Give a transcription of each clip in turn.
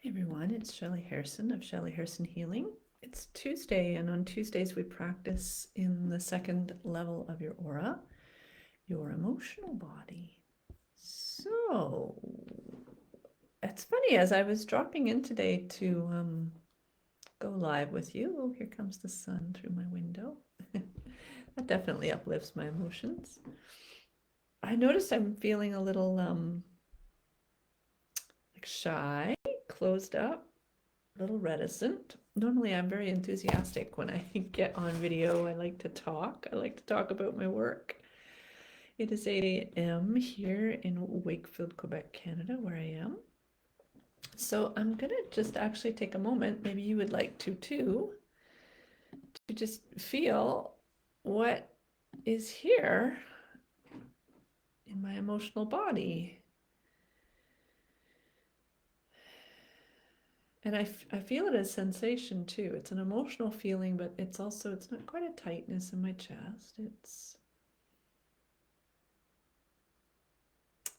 Everyone, it's Shelley Harrison of Shelley Harrison Healing. It's Tuesday, and on Tuesdays we practice in the second level of your aura, your emotional body. So it's funny, as I was dropping in today to go live with you. Oh, here comes the sun through my window. That definitely uplifts my emotions. I noticed I'm feeling a little like shy, closed up, a little reticent. Normally I'm very enthusiastic when I get on video. I like to talk. I like to talk about my work. It is 8 a.m. here in Wakefield, Quebec, Canada, where I am. So I'm gonna just actually take a moment, maybe you would like to too, to just feel what is here in my emotional body. And I feel it as sensation too. It's an emotional feeling, but it's also, it's not quite a tightness in my chest.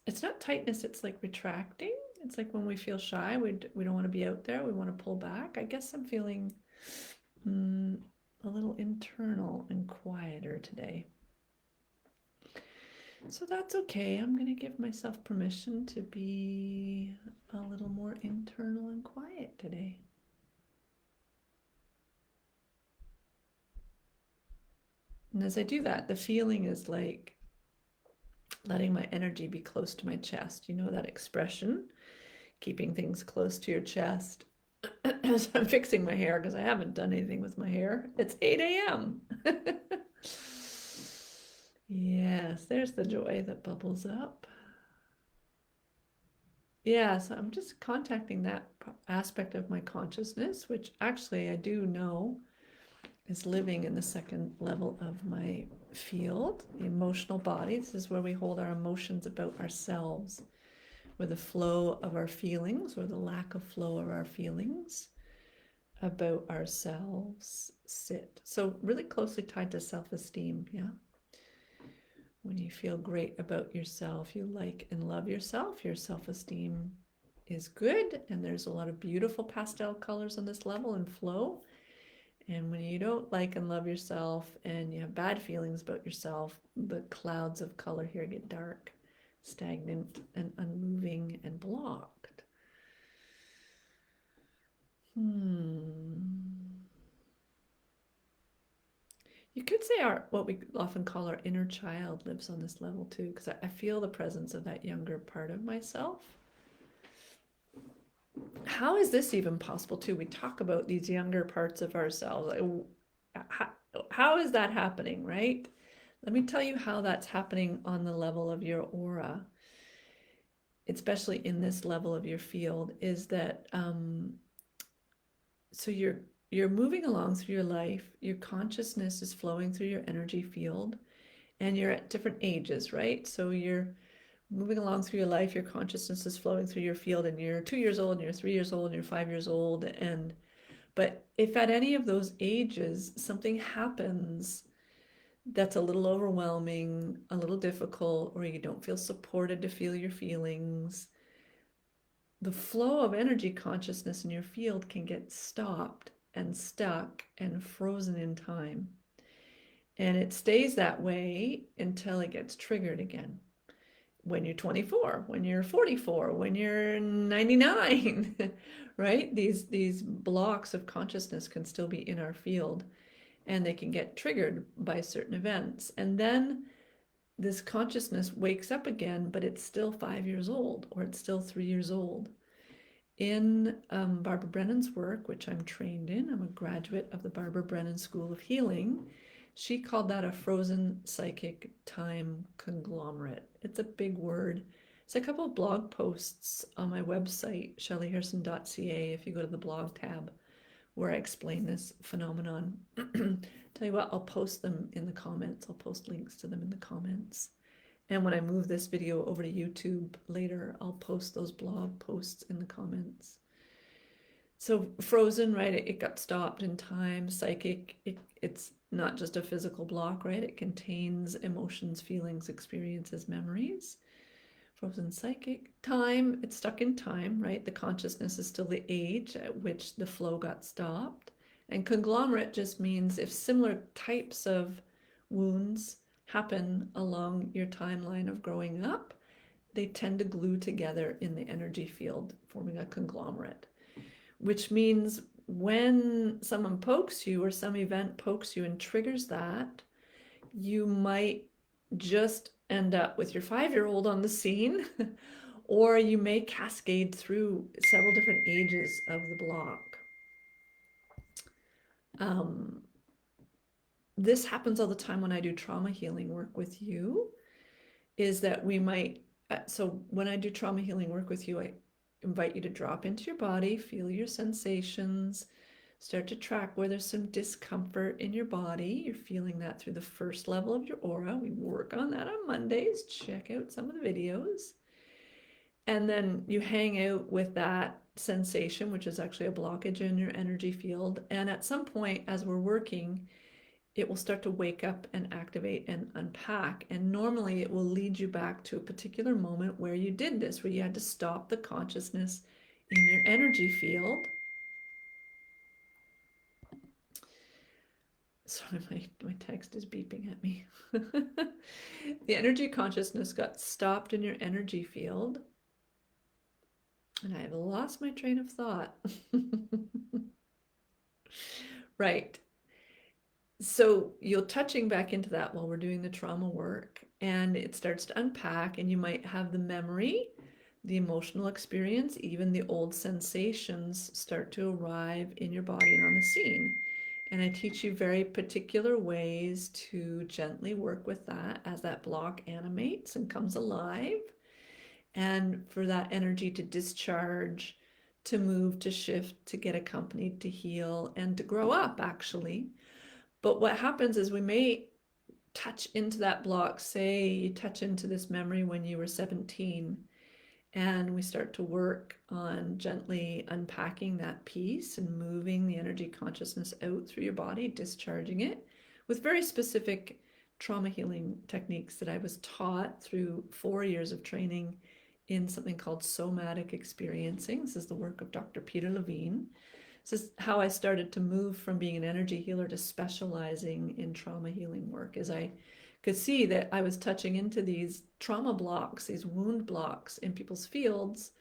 It's not tightness, it's like retracting. It's like when we feel shy, we don't want to be out there, we want to pull back. I guess I'm feeling a little internal and quieter today. So that's okay. I'm going to give myself permission to be a little more internal and quiet today. And as I do that, the feeling is like letting my energy be close to my chest. You know that expression, keeping things close to your chest. As I'm fixing my hair because I haven't done anything with my hair. It's 8 a.m. Yes, there's the joy that bubbles up. Yeah, so I'm just contacting that aspect of my consciousness, which actually I do know is living in the second level of my field, the emotional body. This is where we hold our emotions about ourselves, where the flow of our feelings or the lack of flow of our feelings about ourselves sit. So really closely tied to self-esteem, yeah? When you feel great about yourself, you like and love yourself, your self-esteem is good, and there's a lot of beautiful pastel colors on this level and flow. And when you don't like and love yourself and you have bad feelings about yourself, the clouds of color here get dark, stagnant, and unmoving and blocked. You could say our what we often call our inner child lives on this level too, because I feel the presence of that younger part of myself. How is this even possible too? We talk about these younger parts of ourselves. How is that happening, right? Let me tell you how that's happening on the level of your aura, especially in this level of your field, is that so you're moving along through your life, your consciousness is flowing through your energy field, and you're at different ages, right? So you're moving along through your life, your consciousness is flowing through your field, and you're 2 years old, and you're 3 years old, and you're 5 years old, but if at any of those ages something happens that's a little overwhelming, a little difficult, or you don't feel supported to feel your feelings, the flow of energy consciousness in your field can get stopped and stuck and frozen in time. And it stays that way until it gets triggered again. When you're 24, when you're 44, when you're 99, right? These blocks of consciousness can still be in our field, and they can get triggered by certain events. And then this consciousness wakes up again, but it's still 5 years old, or it's still 3 years old. In Barbara Brennan's work, which I'm trained in, I'm a graduate of the Barbara Brennan School of Healing. She called that a Frozen Psychic Time Conglomerate. It's a big word. It's a couple of blog posts on my website, shelleyharrison.ca, if you go to the blog tab, where I explain this phenomenon. Tell you what, I'll post them in the comments. I'll post links to them in the comments. And when I move this video over to YouTube later, I'll post those blog posts in the comments. So frozen, right? It got stopped in time. Psychic, it's not just a physical block, right? It contains emotions, feelings, experiences, memories. Frozen Psychic Time, it's stuck in time, right? The consciousness is still the age at which the flow got stopped. And conglomerate just means if similar types of wounds happen along your timeline of growing up, they tend to glue together in the energy field, forming a conglomerate, which means when someone pokes you or some event pokes you and triggers that, you might just end up with your 5-year-old on the scene, or you may cascade through several different ages of the block. This happens all the time when I do trauma healing work with you, is that we might, so when I do trauma healing work with you, I invite you to drop into your body, feel your sensations, start to track where there's some discomfort in your body. You're feeling that through the first level of your aura. We work on that on Mondays. Check out some of the videos. And then you hang out with that sensation, which is actually a blockage in your energy field. And at some point, as we're working, it will start to wake up and activate and unpack. And normally it will lead you back to a particular moment where you did this, where you had to stop the consciousness in your energy field. Sorry, my text is beeping at me. The energy consciousness got stopped in your energy field. And I have lost my train of thought. Right. So you're touching back into that while we're doing the trauma work, and it starts to unpack, and you might have the memory, the emotional experience, even the old sensations start to arrive in your body and on the scene. And I teach you very particular ways to gently work with that as that block animates and comes alive, and for that energy to discharge, to move, to shift, to get accompanied, to heal, and to grow up, actually. But what happens is we may touch into that block. Say you touch into this memory when you were 17, and we start to work on gently unpacking that piece and moving the energy consciousness out through your body, discharging it with very specific trauma healing techniques that I was taught through 4 years of training in something called somatic experiencing. This is the work of Dr. Peter Levine. This is how I started to move from being an energy healer to specializing in trauma healing work, as I could see that I was touching into these trauma blocks, these wound blocks in people's fields,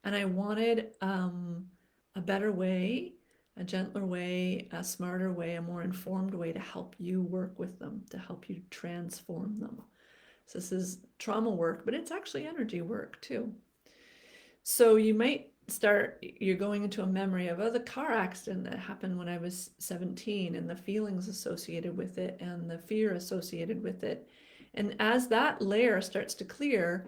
and I wanted a better way, a gentler way, a smarter way, a more informed way to help you work with them, to help you transform them. So this is trauma work, but it's actually energy work too. So you might start, you're going into a memory of, oh, the car accident that happened when I was 17, and the feelings associated with it and the fear associated with it. And as that layer starts to clear,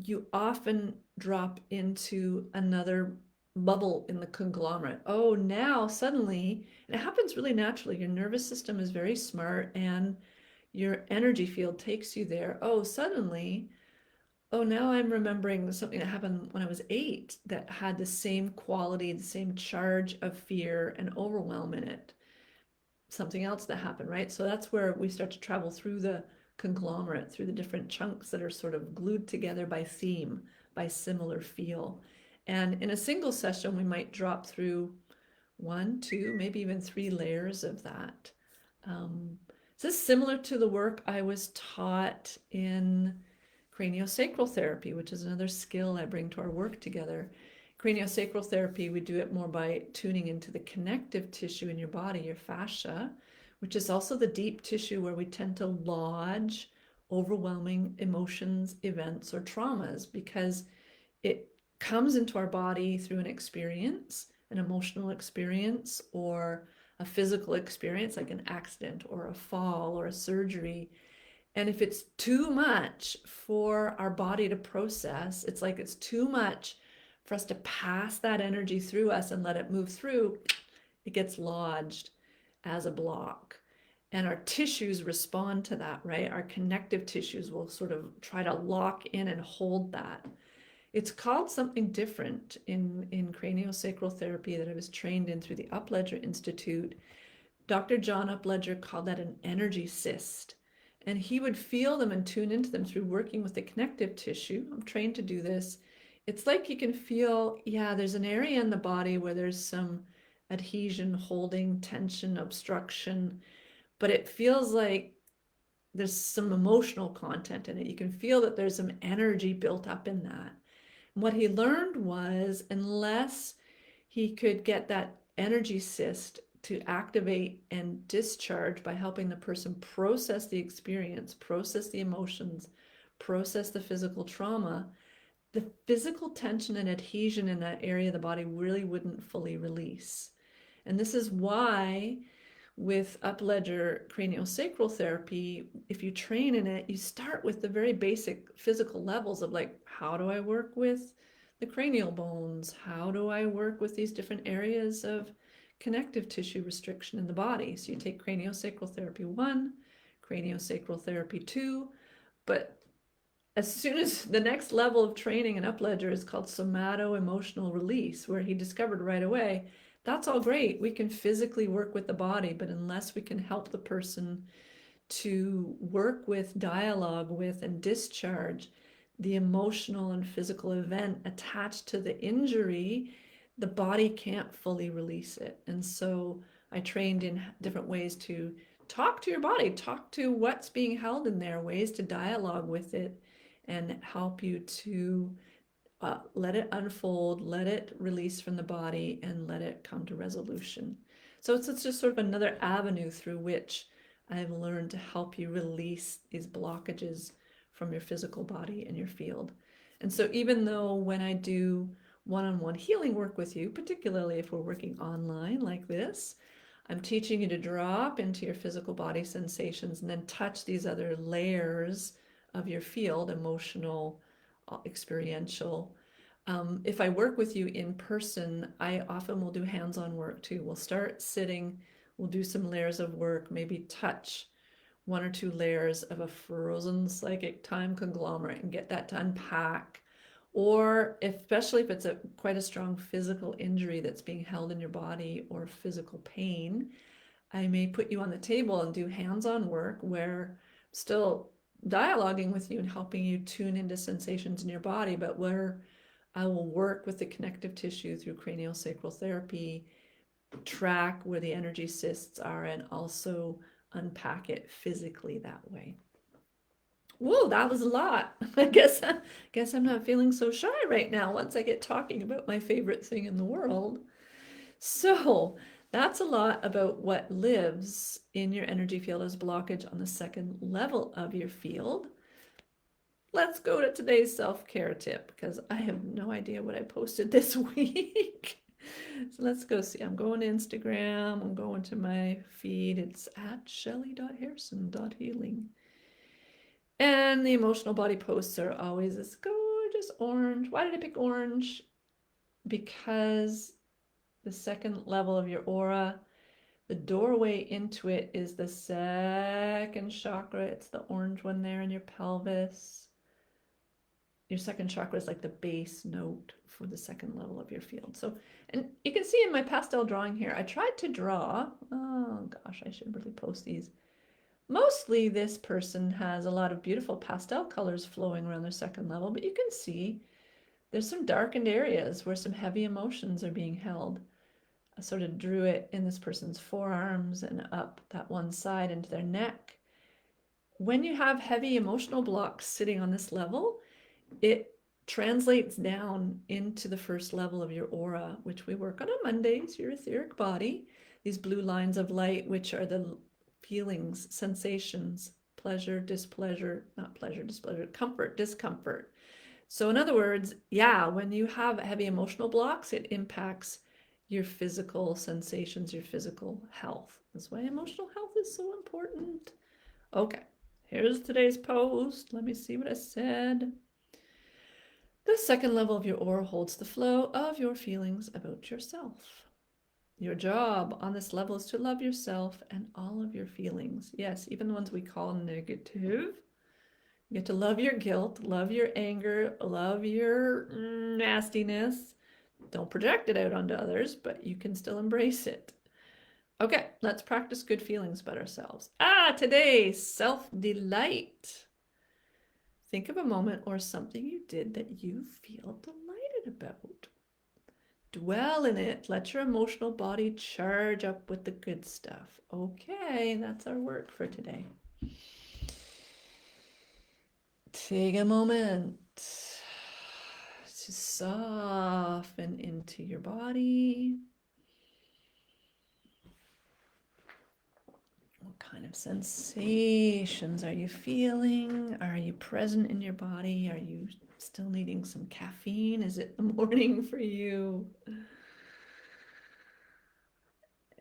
you often drop into another bubble in the conglomerate. Oh, now suddenly, and it happens really naturally, your nervous system is very smart and your energy field takes you there. Oh, suddenly, oh, now I'm remembering something that happened when I was 8 that had the same quality, the same charge of fear and overwhelm in it. Something else that happened, right? So that's where we start to travel through the conglomerate, through the different chunks that are sort of glued together by theme, by similar feel. And in a single session, we might drop through 1, 2, maybe even 3 layers of that. This is similar to the work I was taught in Craniosacral Therapy, which is another skill I bring to our work together. Craniosacral Therapy, we do it more by tuning into the connective tissue in your body, your fascia, which is also the deep tissue where we tend to lodge overwhelming emotions, events, or traumas, because it comes into our body through an experience, an emotional experience, or a physical experience like an accident or a fall or a surgery. And if it's too much for our body to process, it's like it's too much for us to pass that energy through us and let it move through, it gets lodged as a block. And our tissues respond to that, right? Our connective tissues will sort of try to lock in and hold that. It's called something different in craniosacral therapy that I was trained in through the Upledger Institute. Dr. John Upledger called that an energy cyst. And he would feel them and tune into them through working with the connective tissue. I'm trained to do this. It's like you can feel, yeah, there's an area in the body where there's some adhesion, holding, tension, obstruction, but it feels like there's some emotional content in it. You can feel that there's some energy built up in that. And what he learned was, unless he could get that energy cyst to activate and discharge by helping the person process the experience, process the emotions, process the physical trauma, the physical tension and adhesion in that area of the body really wouldn't fully release. And this is why with Upledger Craniosacral Therapy, if you train in it, you start with the very basic physical levels of like, how do I work with the cranial bones? How do I work with these different areas of connective tissue restriction in the body? So you take Craniosacral Therapy 1, Craniosacral Therapy 2, but as soon as the next level of training in Upledger is called Somato emotional release, where he discovered right away, that's all great. We can physically work with the body, but unless we can help the person to work with, dialogue with, and discharge the emotional and physical event attached to the injury, the body can't fully release it. And so I trained in different ways to talk to your body, talk to what's being held in there, ways to dialogue with it and help you to let it unfold, let it release from the body, and let it come to resolution. So it's just sort of another avenue through which I've learned to help you release these blockages from your physical body and your field. And so even though when I do one-on-one healing work with you, particularly if we're working online like this, I'm teaching you to drop into your physical body sensations and then touch these other layers of your field, emotional, experiential. If I work with you in person, I often will do hands-on work too. We'll start sitting, we'll do some layers of work, maybe touch 1 or 2 layers of a Frozen Psychic Time Conglomerate and get that to unpack. Or especially if it's quite a strong physical injury that's being held in your body or physical pain, I may put you on the table and do hands-on work where I'm still dialoguing with you and helping you tune into sensations in your body, but where I will work with the connective tissue through craniosacral therapy, track where the energy cysts are, and also unpack it physically that way. Whoa, that was a lot. I guess I'm not feeling so shy right now once I get talking about my favorite thing in the world. So that's a lot about what lives in your energy field as blockage on the second level of your field. Let's go to today's self-care tip because I have no idea what I posted this week. So let's go see. I'm going to Instagram. I'm going to my feed. It's at shelly.harrison.healing. And the emotional body posts are always this gorgeous orange. Why did I pick orange? Because the second level of your aura, the doorway into it is the second chakra. It's the orange one there in your pelvis. Your second chakra is like the base note for the second level of your field. So, and you can see in my pastel drawing here, I tried to draw, oh gosh, I should really post these. Mostly this person has a lot of beautiful pastel colors flowing around their second level, but you can see there's some darkened areas where some heavy emotions are being held. I sort of drew it in this person's forearms and up that one side into their neck. When you have heavy emotional blocks sitting on this level, it translates down into the first level of your aura, which we work on Mondays, your etheric body. These blue lines of light, which are the feelings, sensations, pleasure, displeasure, not pleasure, displeasure, comfort, discomfort. So in other words, yeah, when you have heavy emotional blocks, it impacts your physical sensations, your physical health. That's why emotional health is so important. Okay, here's today's post. Let me see what I said. The second level of your aura holds the flow of your feelings about yourself. Your job on this level is to love yourself and all of your feelings. Yes, even the ones we call negative. You get to love your guilt, love your anger, love your nastiness. Don't project it out onto others, but you can still embrace it. Okay, let's practice good feelings about ourselves. Today, self-delight. Think of a moment or something you did that you feel delighted about. Dwell in it. Let your emotional body charge up with the good stuff. Okay, that's our work for today. Take a moment to soften into your body. What kind of sensations are you feeling? Are you present in your body? Are you still needing some caffeine? Is it the morning for you?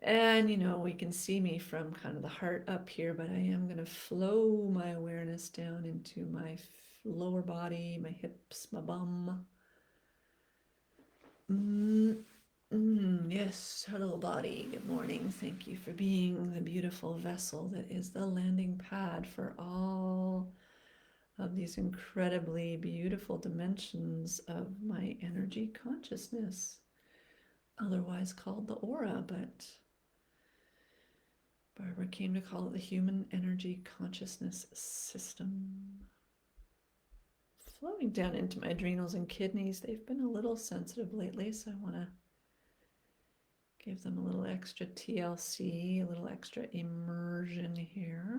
And we can see me from kind of the heart up here, but I am going to flow my awareness down into my lower body, my hips, my bum. Yes, hello body, good morning. Thank you for being the beautiful vessel that is the landing pad for all of these incredibly beautiful dimensions of my energy consciousness, otherwise called the aura, but Barbara came to call it the human energy consciousness system. Flowing down into my adrenals and kidneys. They've been a little sensitive lately, so I want to give them a little extra TLC, a little extra immersion here.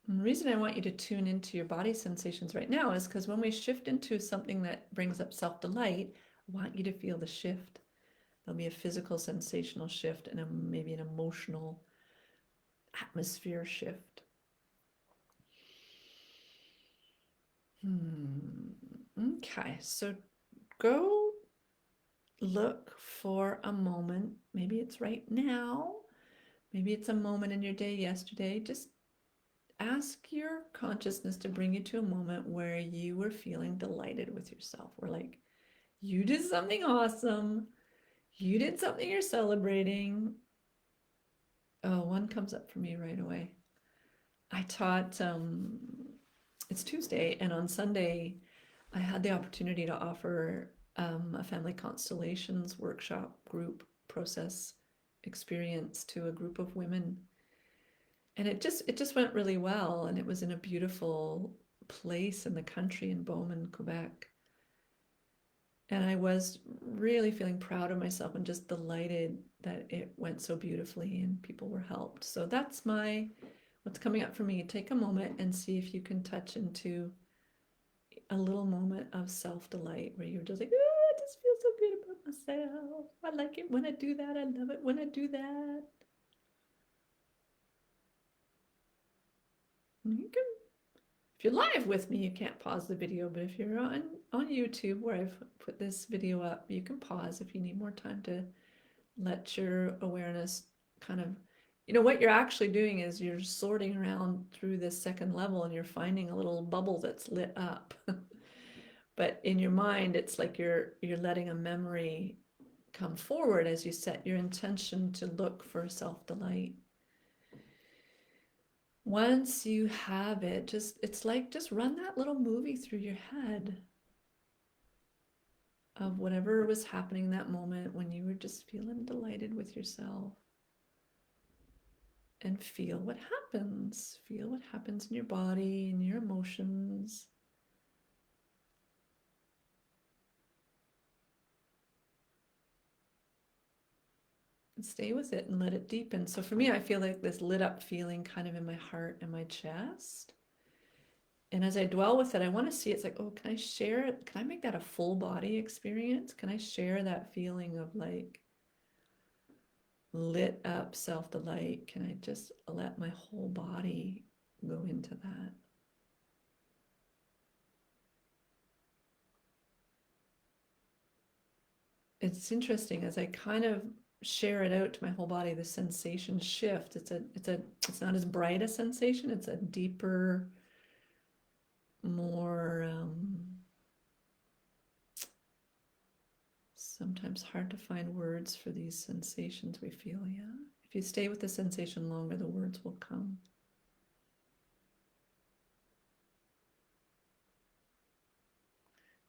And the reason I want you to tune into your body sensations right now is because when we shift into something that brings up self-delight, I want you to feel the shift. There'll be a physical sensational shift and maybe an emotional atmosphere shift. Okay, so go look for a moment. Maybe it's right now. Maybe it's a moment in your day yesterday. Just ask your consciousness to bring you to a moment where you were feeling delighted with yourself. Where like you did something awesome. You did something you're celebrating. Oh, one comes up for me right away. I taught, it's Tuesday, and on Sunday, I had the opportunity to offer a family constellations workshop group process experience to a group of women. And it just went really well, and it was in a beautiful place in the country in Beaumont, Quebec. And I was really feeling proud of myself and just delighted that it went so beautifully and people were helped. So that's what's coming up for me. Take a moment and see if you can touch into a little moment of self-delight where you're just like, oh, I just feel so good about myself. I like it when I do that. I love it when I do that. You can, if you're live with me, you can't pause the video, but if you're on YouTube where I've put this video up, you can pause if you need more time to let your awareness kind of, what you're actually doing is you're sorting around through this second level and you're finding a little bubble that's lit up. But in your mind, it's like you're letting a memory come forward as you set your intention to look for self-delight. Once you have it, it's like just run that little movie through your head of whatever was happening that moment when you were just feeling delighted with yourself. And feel what happens. Feel what happens in your body and your emotions. And stay with it and let it deepen. So for me, I feel like this lit up feeling kind of in my heart and my chest. And as I dwell with it, I want to see it's like, oh, can I share it? Can I make that a full body experience? Can I share that feeling of like lit up self-delight? Can I just let my whole body go into that? It's interesting as I kind of share it out to my whole body, the sensation shift. It's not as bright a sensation. It's a deeper, more sometimes hard to find words for these sensations we feel. Yeah, if you stay with the sensation longer, the words will come.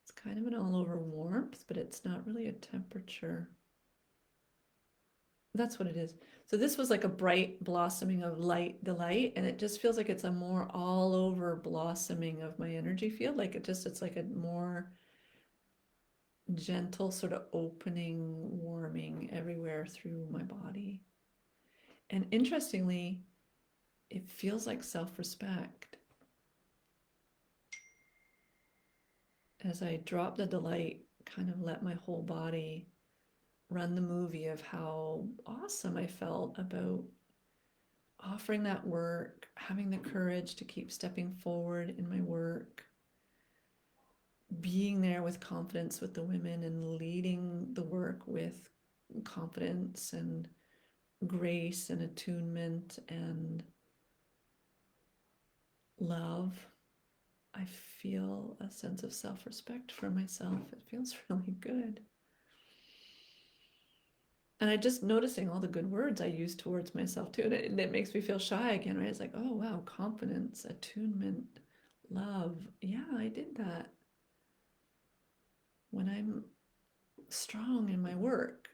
It's kind of an all over warmth, but it's not really a temperature. That's what it is. So this was like a bright blossoming of light, delight, and it just feels like it's a more all over blossoming of my energy field. Like it's like a more gentle sort of opening, warming everywhere through my body. And interestingly, it feels like self-respect. As I drop the delight, kind of let my whole body run the movie of how awesome I felt about offering that work, having the courage to keep stepping forward in my work, being there with confidence with the women and leading the work with confidence and grace and attunement and love. I feel a sense of self-respect for myself. It feels really good. And I just noticing all the good words I use towards myself too. And it makes me feel shy again, right? It's like, oh, wow, confidence, attunement, love. Yeah, I did that. When I'm strong in my work,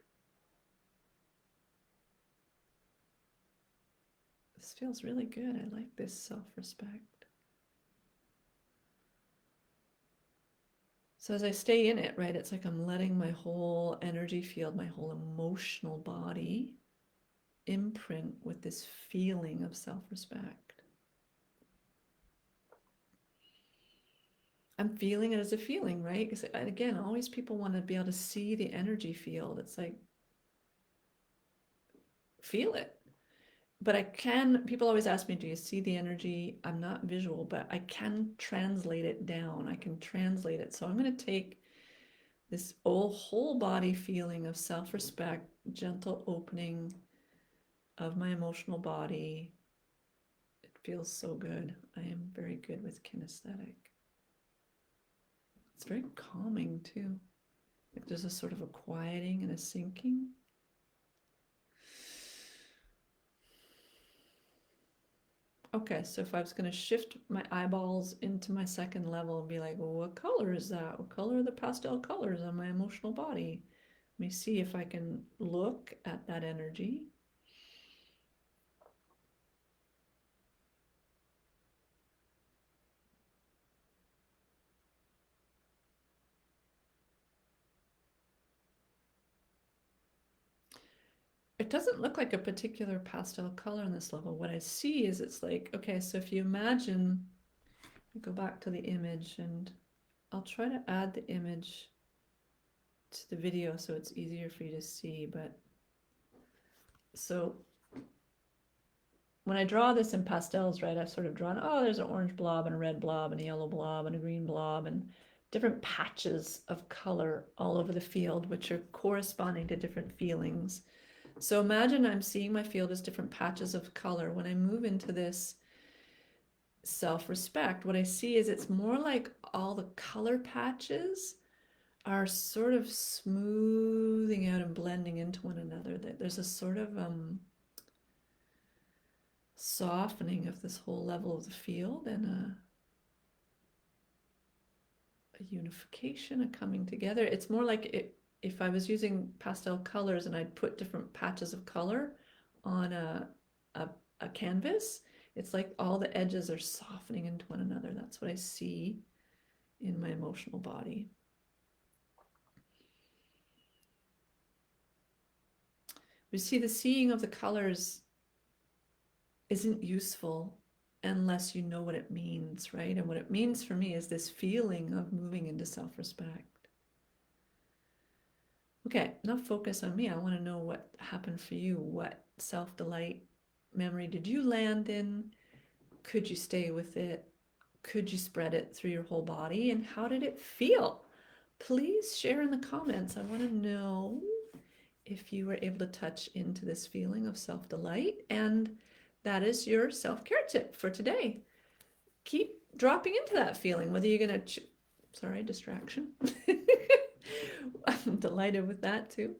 this feels really good. I like this self-respect. So as I stay in it, right, it's like I'm letting my whole energy field, my whole emotional body imprint with this feeling of self-respect. I'm feeling it as a feeling, right? Because again, always people want to be able to see the energy field. It's like, feel it. But I can, people always ask me, do you see the energy? I'm not visual, but I can translate it down. I can translate it. So I'm going to take this whole body feeling of self-respect, gentle opening of my emotional body. It feels so good. I am very good with kinesthetic. It's very calming too. Like there's a sort of a quieting and a sinking. Okay, so if I was going to shift my eyeballs into my second level and be like, well, what color is that? What color are the pastel colors on my emotional body? Let me see if I can look at that energy. It doesn't look like a particular pastel color on this level. What I see is it's like, okay, so if you imagine, go back to the image and I'll try to add the image to the video so it's easier for you to see, but so when I draw this in pastels, right, I've sort of drawn, oh, there's an orange blob and a red blob and a yellow blob and a green blob and different patches of color all over the field, which are corresponding to different feelings. So imagine I'm seeing my field as different patches of color. When I move into this self-respect, what I see is it's more like all the color patches are sort of smoothing out and blending into one another. There's a sort of softening of this whole level of the field and a unification, a coming together. It's more like if I was using pastel colors and I'd put different patches of color on a canvas, it's like all the edges are softening into one another. That's what I see in my emotional body. We see the seeing of the colors isn't useful unless you know what it means, right? And what it means for me is this feeling of moving into self-respect. Okay, now focus on me. I want to know what happened for you. What self-delight memory did you land in? Could you stay with it? Could you spread it through your whole body? And how did it feel? Please share in the comments. I want to know if you were able to touch into this feeling of self-delight. And that is your self-care tip for today. Keep dropping into that feeling, whether you're going to, sorry, distraction. I'm delighted with that too.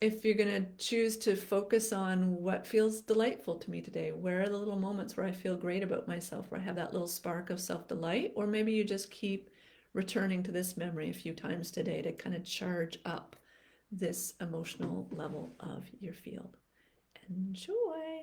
If you're going to choose to focus on what feels delightful to me today, where are the little moments where I feel great about myself, where I have that little spark of self-delight, or maybe you just keep returning to this memory a few times today to kind of charge up this emotional level of your field. Enjoy.